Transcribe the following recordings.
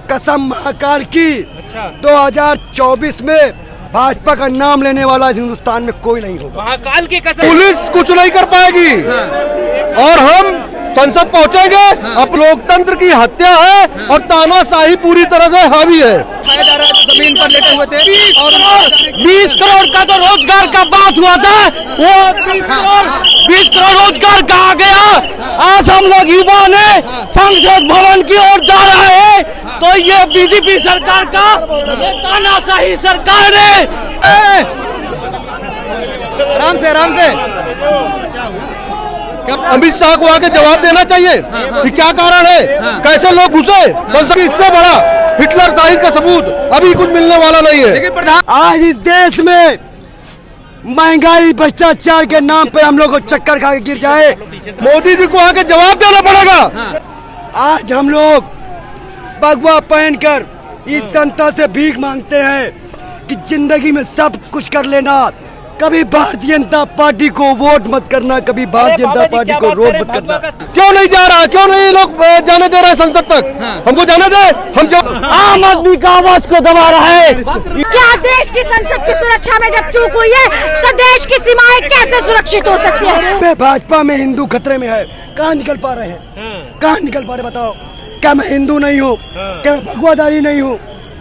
कसम महाकाल की। अच्छा। 2024 में भाजपा का नाम लेने वाला हिंदुस्तान में कोई नहीं होगा। महाकाल की कसम। पुलिस कुछ नहीं कर पाएगी और हम संसद पहुंचेंगे। अब लोकतंत्र की हत्या है और तानाशाही पूरी तरह से हावी है। जमीन पर लेटे हुए थे और 20 करोड़ का जो रोजगार का बात हुआ था वो 20 करोड़ रोजगार का आ गया। आज हम लोग युवा ने संसद भवन की ओर जा रहे हैं तो ये बीजेपी सरकार का ये तानाशाही सरकार है। आराम से अमित शाह को आके जवाब देना चाहिए कि क्या कारण है, कैसे लोग घुसे संसद। इससे बड़ा हिटलर तारीख का सबूत अभी कुछ मिलने वाला नहीं है। लेकिन प्रधान आज इस देश में महंगाई भ्रष्टाचार के नाम पे हम लोग को चक्कर खा के गिर जाए। मोदी जी को आके जवाब देना पड़ेगा। आज हम लोग भगवा पहनकर इस जनता से भीख मांगते हैं कि जिंदगी में सब कुछ कर लेना, कभी भारतीय जनता पार्टी को वोट मत करना, कभी भारतीय जनता पार्टी को रोड मत करना। क्यों नहीं जा रहा, क्यों नहीं लोग जाने दे रहे हैं संसद तक? हमको जाने दे। हम जब आम आदमी का आवाज को दबा रहा है। क्या देश की संसद की सुरक्षा में जब चूक हुई है तो देश की सीमाएं कैसे सुरक्षित हो सकती है? भाजपा में हिंदू खतरे में है, कहाँ निकल पा रहे हैं? कहाँ निकल पा रहे बताओ? क्या मैं हिंदू नहीं हूँ? क्या मैं भगवादारी नहीं हूँ?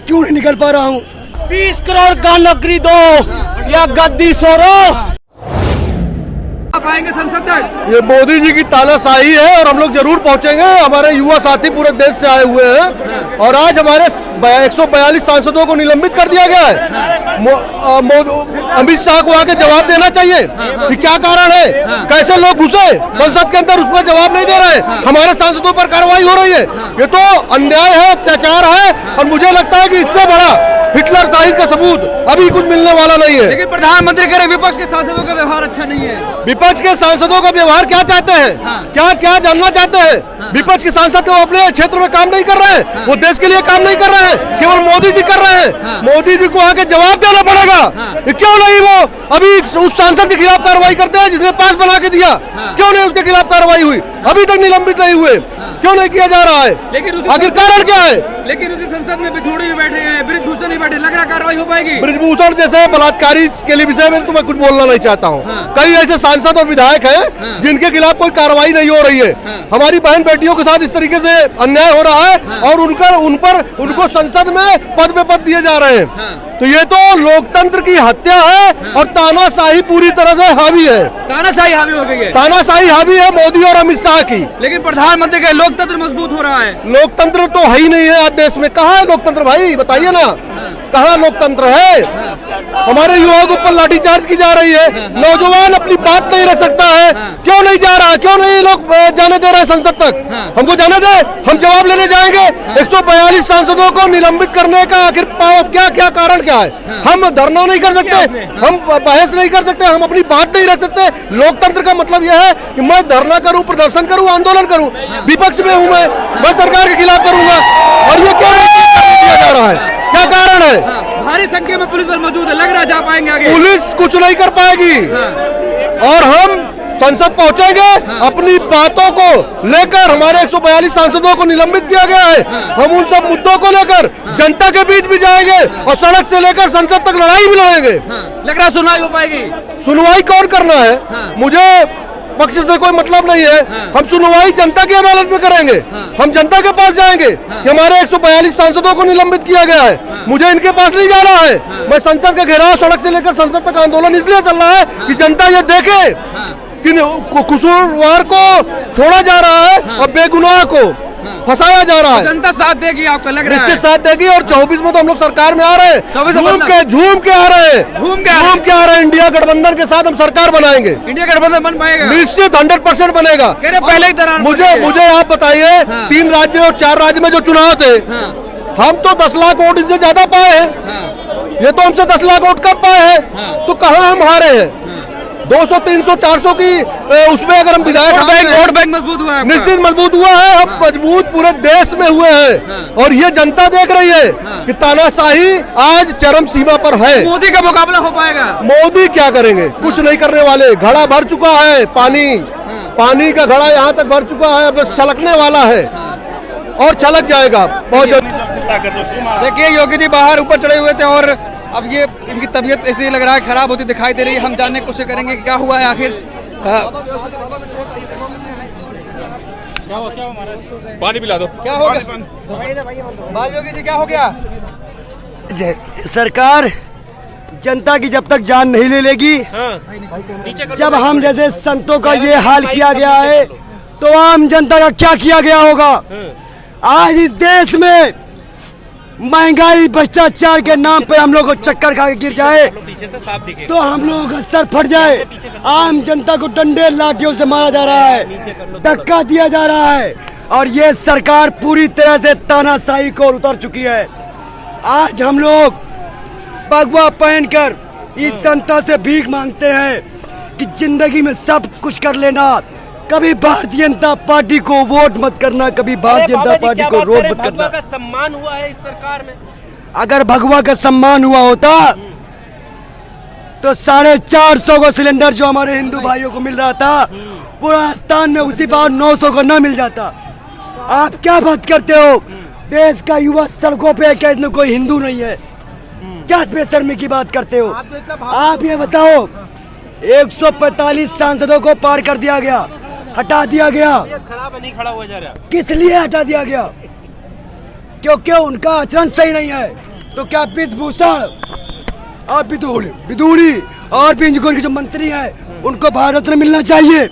क्यों नहीं निकल पा रहा हूँ? 20 करोड़ का नौकरी दो या गद्दी छोड़ो। आप आएंगे संसद तक? ये मोदी जी की तानाशाही है और हम लोग जरूर पहुंचेंगे। हमारे युवा साथी पूरे देश से आए हुए हैं और आज हमारे 142 सांसदों को निलंबित कर दिया गया है। अमित शाह को आके जवाब देना चाहिए कि क्या कारण है, कैसे लोग घुसे संसद के अंदर, उस पर जवाब नहीं दे रहे। हमारे सांसदों पर कार्रवाई हो रही है। ये तो अन्याय है, अत्याचार है और मुझे लगता है कि इससे बड़ा हिटलर तारीख का सबूत अभी कुछ मिलने वाला नहीं है। लेकिन प्रधानमंत्री कह रहे विपक्ष के सांसदों का व्यवहार अच्छा नहीं है। विपक्ष के सांसदों का व्यवहार क्या चाहते हैं? क्या क्या जानना चाहते हैं? विपक्ष के सांसद तो अपने क्षेत्र में काम नहीं कर रहे हैं, वो देश के लिए काम नहीं कर रहे हैं, केवल मोदी जी कर रहे हैं। मोदी जी को आके जवाब देना पड़ेगा। क्यों नहीं वो अभी उस सांसद के खिलाफ कार्रवाई करते हैं जिसने पास बना के दिया? क्यों नहीं उसके खिलाफ कार्रवाई हुई? अभी तक निलंबित नहीं हुए, क्यों नहीं किया जा रहा है? लेकिन आखिर कारण क्या है? लेकिन उसी संसद में बिठूड़ी भी बैठे हैं, बृजभूषण भी बैठे, लग रहा कार्रवाई हो पाएगी? बृजभूषण जैसे बलात्कारी के लिए विषय में तो मैं कुछ बोलना नहीं चाहता हूँ। कई ऐसे सांसद और विधायक हैं जिनके खिलाफ कोई कार्रवाई नहीं हो रही है। हमारी बहन बेटियों के साथ इस तरीके से अन्याय हो रहा है और उनको संसद में पद पे पद दिए जा रहे हैं। तो ये तो लोकतंत्र की हत्या है और तानाशाही पूरी तरह से हावी है। तानाशाही हावी हो गई है। तानाशाही हावी है मोदी और अमित शाह की। लेकिन प्रधानमंत्री का लोकतंत्र मजबूत हो रहा है। लोकतंत्र तो है ही नहीं है आज देश में। कहाँ है लोकतंत्र भाई, बताइए ना, कहाँ लोकतंत्र है? हमारे युवाओं के ऊपर लाठीचार्ज की जा रही है। नौजवान अपनी बात नहीं रख सकता है। क्यों नहीं जा रहा, क्यों नहीं लोग जाने दे रहे हैं संसद तक? हमको जाने दे, हम जवाब लेने जाएंगे। 142 सांसदों को निलंबित करने का आखिर क्या क्या कारण क्या है? हम धरना नहीं कर सकते, हम बहस नहीं कर सकते, हम अपनी बात नहीं रख सकते। लोकतंत्र का मतलब यह है कि मैं धरना करूं, प्रदर्शन करूं, आंदोलन करूं। विपक्ष में हूं मैं सरकार के खिलाफ करूंगा और ये क्यों नहीं किया जा रहा है? क्या कारण है? भारी संख्या में पुलिस बल मौजूद है, लग रहा है जा पाएंगे आगे। पुलिस कुछ नहीं कर पाएगी और हम संसद पहुंचेंगे। अपनी बातों को लेकर हमारे 142 सांसदों को निलंबित किया गया है। हम उन सब मुद्दों को लेकर जनता के बीच भी जाएंगे और सड़क से लेकर संसद तक लड़ाई भी लड़ेंगे। लग रहा है सुनवाई हो पाएगी। सुनवाई कौन करना है? मुझे पक्ष से कोई मतलब नहीं है। हम सुनवाई जनता की अदालत में करेंगे। हम जनता के पास जाएंगे कि हमारे 142 सांसदों को निलंबित किया गया है, मुझे इनके पास नहीं जाना है। मैं संसद का घेराव, सड़क से लेकर संसद तक आंदोलन इसलिए चल रहा है कि जनता ये देखे कि कसूरवार को छोड़ा जा रहा है और बेगुनाह को फंसाया जा रहा है। जनता साथ देगी, आपको लग रहा है? निश्चित साथ देगी और 24 में तो हम लोग सरकार में आ रहे हैं। झूम के आ रहे हैं। इंडिया गठबंधन के साथ हम सरकार बनाएंगे। इंडिया गठबंधन बन पाएगा? निश्चित 100% बनेगा। पहले ही दौरान मुझे आप बताइए, 3 राज्य और 4 राज्य में जो चुनाव थे, हम तो 10 लाख वोट इनसे ज्यादा पाए हैं। ये तो हमसे 10 लाख वोट कम पाए हैं। तो कहाँ हम हारे हैं? 200, 300, 400 की उसमें अगर हम विधायक वोट बैंक मजबूत हुआ है, निश्चित मजबूत हुआ है। हम मजबूत पूरे देश में हुए हैं और ये जनता देख रही है कि तानाशाही आज चरम सीमा पर है। मोदी का मुकाबला हो पाएगा? मोदी क्या करेंगे? कुछ नहीं करने वाले। घड़ा भर चुका है, पानी का घड़ा यहाँ तक भर चुका है, अब छलकने वाला है और छलक जाएगा बहुत जल्दी। ताकत होती है। देखिए योगी जी बाहर ऊपर चढ़े हुए थे और अब ये इनकी तबीयत ऐसे लग रहा है खराब होती दिखाई दे रही है। हम जानने की कोशिश करेंगे कि क्या हुआ है आखिर। पानी पिला दो। क्या हो गया बाल योगी जी, क्या हो गया? सरकार जनता की जब तक जान नहीं ले लेगी, जब हम जैसे संतों का ये हाल किया गया है तो आम जनता का क्या किया गया होगा। आज इस देश में महंगाई भ्रष्टाचार के नाम पे हम लोग को चक्कर खा के गिर जाए तो हम लोगों का सर फट जाए। आम जनता को डंडे लाठियों से मारा जा रहा है, धक्का दिया जा रहा है और ये सरकार पूरी तरह से तानाशाही को उतर चुकी है। आज हम लोग भगवा पहनकर इस जनता से भीख मांगते हैं कि जिंदगी में सब कुछ कर लेना, कभी भारतीय जनता पार्टी को वोट मत करना, कभी भारतीय जनता पार्टी को वोट मत करना। भगवा का सम्मान हुआ है इस सरकार में। अगर भगवा का सम्मान हुआ होता तो 450 को सिलेंडर जो हमारे हिंदू भाइयों को मिल रहा था वो राजस्थान में उसी बार 900 को न मिल जाता। आप क्या बात करते हो? देश का युवा सड़कों पे है, क्या इसमें कोई हिंदू नहीं है? क्या बेशर्मी की बात करते हो? आप ये बताओ 145 सांसदों को पार कर दिया गया, हटा दिया गया। खराब नहीं खड़ा हुआ जा रहा। किस लिए हटा दिया गया? क्योंकि उनका आचरण सही नहीं है। तो क्या ब्रिजभूषण और विदुड़ी और भी इनके जो मंत्री हैं उनको भारत रत्न मिलना चाहिए।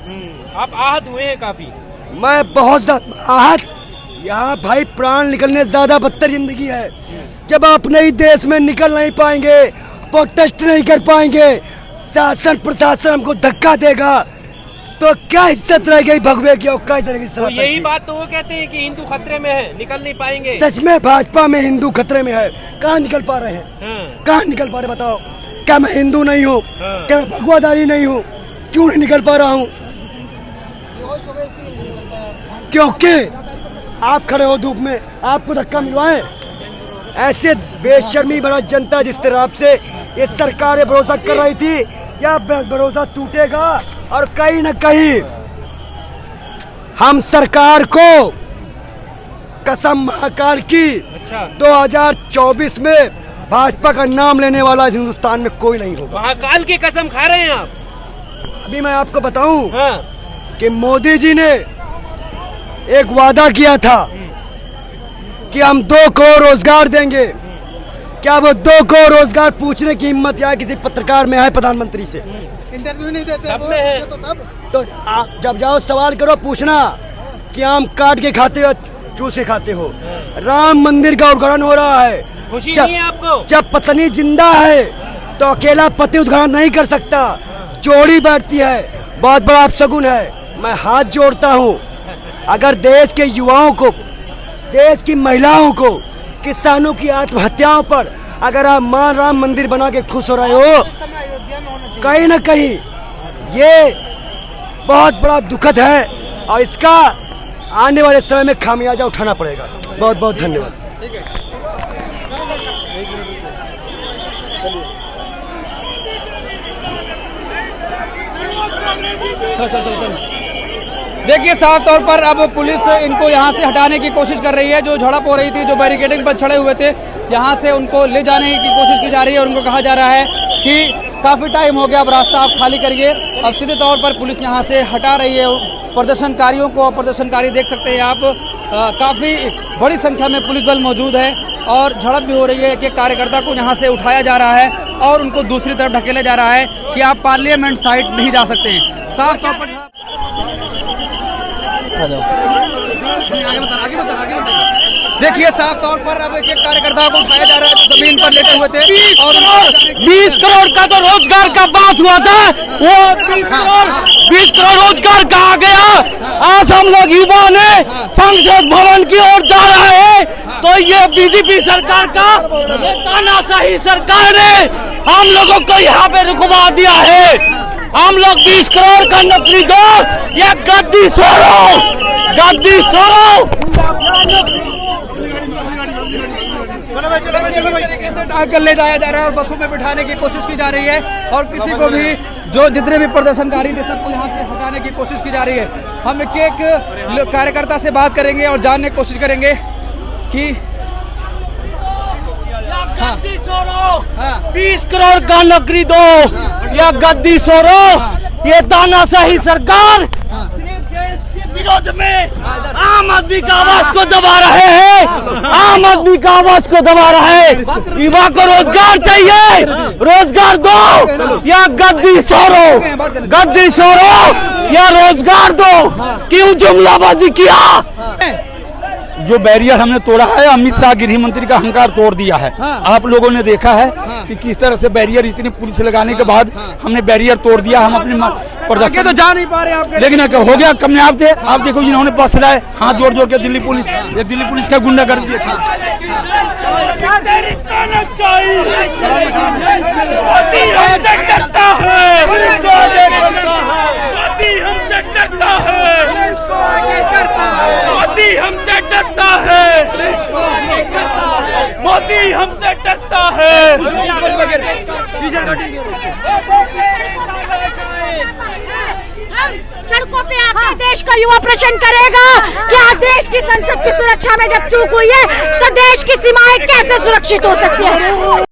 आप आहत हुए हैं काफी। मैं बहुत आहत। यहाँ भाई प्राण निकलने से ज्यादा बदतर जिंदगी है। जब अपने ही देश में निकल नहीं पाएंगे, प्रोटेस्ट नहीं कर पाएंगे, शासन प्रशासन हमको धक्का देगा तो क्या इज्जत रह गई भगवे की? और क्या तरह तो यही बात तो वो कहते हैं कि हिंदू खतरे में है, निकल नहीं पाएंगे। सच में भाजपा में हिंदू खतरे में है। कहाँ निकल पा रहे हैं? कहाँ निकल पा रहे बताओ? क्या मैं हिंदू नहीं हूँ? क्या मैं भगवादारी नहीं हूँ? क्यों नहीं निकल पा रहा हूँ? क्योंकि आप खड़े हो धूप में, आपको धक्का मिलवाए। ऐसे बेशर्मी भरा जनता जिस तरह से इस सरकार भरोसा कर रही थी, या भरोसा टूटेगा और कहीं न कहीं हम सरकार को कसम महाकाल की 2024 में भाजपा का नाम लेने वाला हिंदुस्तान में कोई नहीं होगा। महाकाल की कसम खा रहे हैं आप? अभी मैं आपको बताऊं कि मोदी जी ने एक वादा किया था कि हम 2 करोड़ रोजगार देंगे। क्या वो 2 करोड़ रोजगार पूछने की हिम्मत या किसी पत्रकार में है प्रधानमंत्री से? इंटरव्यू नहीं देते सब में है। तो आप जब जाओ सवाल करो, पूछना कि आम काट के खाते हो, चूस के खाते हो। राम मंदिर का उद्घाटन हो रहा है। खुशी नहीं है आपको? जब पत्नी जिंदा है तो अकेला पति उद्घाटन नहीं कर सकता, जोड़ी बैठती है। बहुत बड़ा अपशगुन है। मैं हाथ जोड़ता हूँ, अगर देश के युवाओं को, देश की महिलाओं को, किसानों की आत्महत्याओं पर अगर आप मां राम मंदिर बना के खुश हो रहे हो, कहीं न कहीं ये बहुत बड़ा दुखद है और इसका आने वाले समय में खामियाजा उठाना पड़ेगा। बहुत बहुत धन्यवाद। देखिए साफ तौर पर अब पुलिस इनको यहाँ से हटाने की कोशिश कर रही है। जो झड़प हो रही थी, जो बैरिकेडिंग पर खड़े हुए थे, यहाँ से उनको ले जाने की कोशिश की जा रही है और उनको कहा जा रहा है कि काफ़ी टाइम हो गया, अब रास्ता आप खाली करिए। अब सीधे तौर पर पुलिस यहाँ से हटा रही है प्रदर्शनकारियों को। प्रदर्शनकारी देख सकते हैं आप, काफ़ी बड़ी संख्या में पुलिस बल मौजूद है और झड़प भी हो रही है कि कार्यकर्ता को यहाँ से उठाया जा रहा है और उनको दूसरी तरफ ढकेला जा रहा है कि आप पार्लियामेंट साइड नहीं जा सकते हैं। साफ तौर पर देखिए साफ तौर पर अब एक कार्यकर्ताओं को उठाया जा रहा है जो जमीन पर लेटे हुए थे और 20 करोड़ का तो रोजगार का बात हुआ था, वो 20 करोड़ रोजगार कहाँ गया? आज हम लोग युवा ने संसद भवन की ओर जा रहे हैं तो ये बीजेपी सरकार का, ये तानाशाही सरकार ने हम लोगों को यहाँ पे रुकवा दिया है। हम लोग 20 करोड़ का नौकरी दो, ये गद्दी छोड़ो, गद्दी छोड़ो। तरीके से ढाक कर ले जाया जा रहा है और बसों में बिठाने की कोशिश की जा रही है और किसी को भी, जो जितने भी प्रदर्शनकारी थे, सबको यहाँ से हटाने की कोशिश की जा रही है। हम एक कार्यकर्ता से बात करेंगे और जानने की कोशिश करेंगे कि 20 करोड़ का नौकरी दो या गद्दी छोड़ो, ये तानाशाही सरकार विरोध में आम आदमी का आवाज को दबा रहे हैं, आम आदमी का आवाज को दबा रहे हैं। युवा को रोजगार चाहिए, रोजगार दो या गद्दी छोड़ो, गद्दी छोड़ो या रोजगार दो। क्यों जुमलाबाजी किया? जो बैरियर हमने तोड़ा है, अमित शाह गृह मंत्री का अहंकार तोड़ दिया है। आप लोगों ने देखा है कि किस तरह से बैरियर, इतनी पुलिस लगाने के बाद हमने बैरियर तोड़ दिया। हम अपने प्रदर्शन तो जा नहीं पा रहे आप, लेकिन हो गया कामयाब थे। आप देखो जिन्होंने बस लाए, हाथ जोड़ जोड़ के दिल्ली पुलिस, ये दिल्ली पुलिस का गुंडागर्दी देखिए। हमसे डरता है, मोदी हमसे डरता है। हम सड़कों पे आकर देश का युवा प्रश्न करेगा क्या देश की संसद की सुरक्षा में जब चूक हुई है तो देश की सीमाएं कैसे सुरक्षित हो सकती है।